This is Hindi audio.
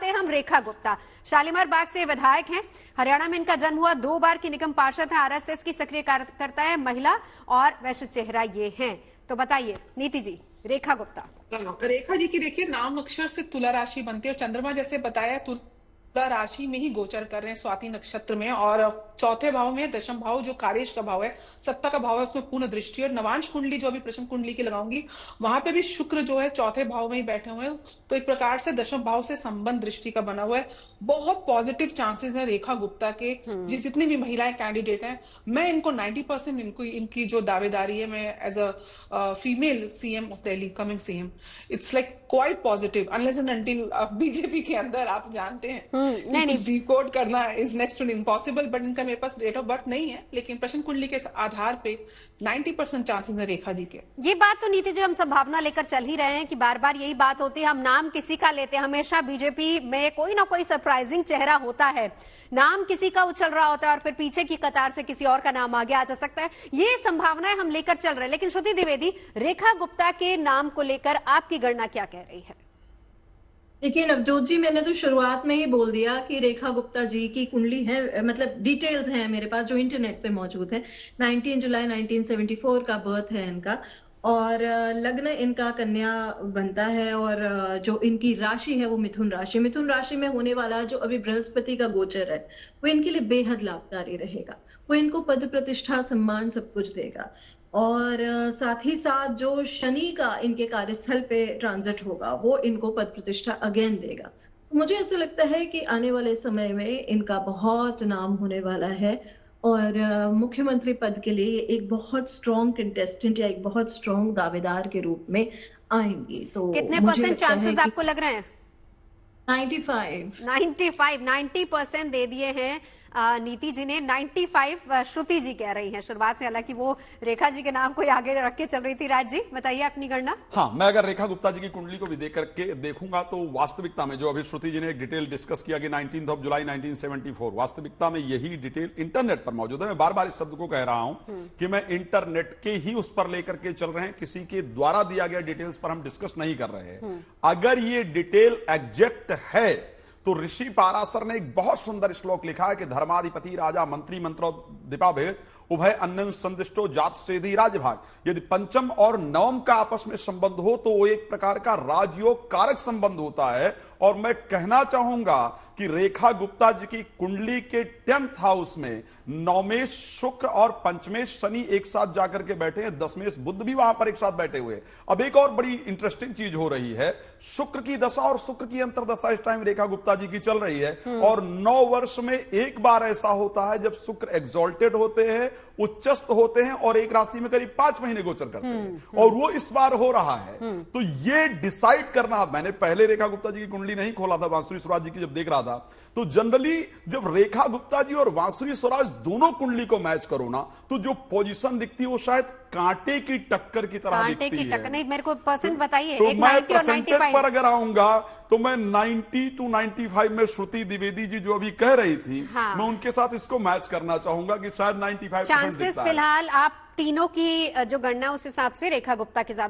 हैं हम रेखा गुप्ता। शालीमार बाग से विधायक हैं। हरियाणा में इनका जन्म हुआ, 2 बार की निगम पार्षद है, आरएसएस की सक्रिय कार्यकर्ता है, महिला और वैश्य चेहरा ये हैं। तो बताइए नीति जी, रेखा गुप्ता। रेखा जी की देखिए नाम अक्षर से तुला राशि बनती है और चंद्रमा जैसे बताया तुला राशि में ही गोचर कर रहे हैं स्वाति नक्षत्र में, और चौथे भाव में दशम भाव जो कार्येश का भाव है, सत्ता का भाव है, उसमें पूर्ण दृष्टि। और नवांश कुंडली जो अभी प्रश्न कुंडली की लगाऊंगी वहां पे भी शुक्र जो है चौथे भाव में ही बैठे हुए हैं, तो एक प्रकार से दशम भाव से संबंध दृष्टि का बना हुआ है। बहुत पॉजिटिव चांसेस है रेखा गुप्ता के। जितनी भी महिलाएं कैंडिडेट हैं, मैं इनको 90% इनकी जो दावेदारी है, मैं as a female CM of Delhi, coming CM, it's like quite positive unless and until BJP के अंदर आप जानते हैं नहीं डिकोड करना is next to impossible. But इनका मेरे पास डेट ऑफ बर्थ नहीं है, लेकिन प्रश्न कुंडली के आधार पे 90% चांसेस है रेखा जी के। ये बात तो नीति जी हम संभावना लेकर चल ही रहे हैं कि बार बार यही बात होती है, हम नाम किसी का लेते हैं, हमेशा बीजेपी में कोई ना कोई सरप्राइजिंग चेहरा होता है, नाम किसी का उछल रहा होता है और फिर पीछे की कतार से किसी और का नाम आगे आ जा सकता है। ये संभावनाएं हम लेकर चल रहे हैं। लेकिन श्रुति द्विवेदी, रेखा गुप्ता के नाम को लेकर आपकी गणना क्या कह रही है? देखिए नवजोत जी, मैंने तो शुरुआत में ही बोल दिया कि रेखा गुप्ता जी की कुंडली है, मतलब डिटेल्स हैं मेरे पास जो इंटरनेट पे मौजूद है। 19 जुलाई 1974 का बर्थ है इनका, और लग्न इनका कन्या बनता है, और जो इनकी राशि है वो मिथुन राशि। मिथुन राशि में होने वाला जो अभी बृहस्पति का गोचर है वो इनके लिए बेहद लाभकारी रहेगा। वो इनको पद प्रतिष्ठा सम्मान सब कुछ देगा, और साथ ही साथ जो शनि का इनके कार्यस्थल पे ट्रांजिट होगा वो इनको पद प्रतिष्ठा अगेन देगा। मुझे ऐसा लगता है कि आने वाले समय में इनका बहुत नाम होने वाला है, और मुख्यमंत्री पद के लिए एक बहुत स्ट्रॉन्ग कंटेस्टेंट या एक बहुत स्ट्रॉन्ग दावेदार के रूप में आएंगी। तो कितने परसेंट चांसेस आपको लग रहे हैं? 90% दे दिए हैं नीति जी ने। 95 श्रुति जी कह रही हैं शुरुआत से, हालांकि वो रेखा जी के नाम को आगे रख के चल रही थी। राज जी बताइए अपनी गणना। हाँ, मैं अगर रेखा गुप्ता जी की कुंडली को भी देख करके देखूंगा तो वास्तविकता में जो अभी श्रुति जी ने एक डिटेल डिस्कस किया कि 19 जुलाई 1974, वास्तविकता में यही डिटेल इंटरनेट पर मौजूद है। मैं बार बार इस शब्द को कह रहा हूं कि मैं इंटरनेट के ही उस पर लेकर के चल रहे हैं, किसी के द्वारा दिया गया डिटेल्स पर हम डिस्कस नहीं कर रहे हैं। अगर ये डिटेल एग्जैक्ट है तो ऋषि पाराशर ने एक बहुत सुंदर श्लोक लिखा है कि धर्माधिपति राजा मंत्री मंत्रो दीपाभेद उभय अन्य संदिष्टो जात सेधी राजभाग। यदि पंचम और नवम का आपस में संबंध हो तो वो एक प्रकार का राजयोग कारक संबंध होता है। और मैं कहना चाहूंगा कि रेखा गुप्ता जी की कुंडली के 10th हाउस में नवमेश शुक्र और पंचमेश शनि एक साथ जाकर के बैठे हैं, दशमेश बुध भी वहां पर एक साथ बैठे हुए। अब एक और बड़ी इंटरेस्टिंग चीज हो रही है, शुक्र की दशा और शुक्र की अंतरदशा इस टाइम रेखा गुप्ता जी की चल रही है, और 9 वर्ष में एक बार ऐसा होता है जब शुक्र एग्जॉल्टेड होते हैं, उच्चस्त होते हैं और एक राशि में करीब 5 महीने गोचर करते हैं, और वो इस बार हो रहा है। तो ये डिसाइड करना, मैंने पहले रेखा गुप्ता जी की कुंडली नहीं खोला था, बांसुरी स्वराज जी की जब देख रहा था, तो जनरली जब रेखा गुप्ता जी और बांसुरी स्वराज दोनों कुंडली को मैच करो ना, तो जो पोजीशन दिखती है वो शायद कांटे की टक्कर की तरह दिखती है। टक्कर नहीं, मेरे को परसेंट बताइए। तो मैं परसेंटेज पर अगर आऊंगा तो मैं 90 to 95 में श्रुति द्विवेदी जी जो अभी कह रही थी, हाँ, मैं उनके साथ इसको मैच करना चाहूंगा कि शायद 95% चांसेस फिलहाल आप तीनों की जो गणना उस हिसाब से रेखा गुप्ता के साथ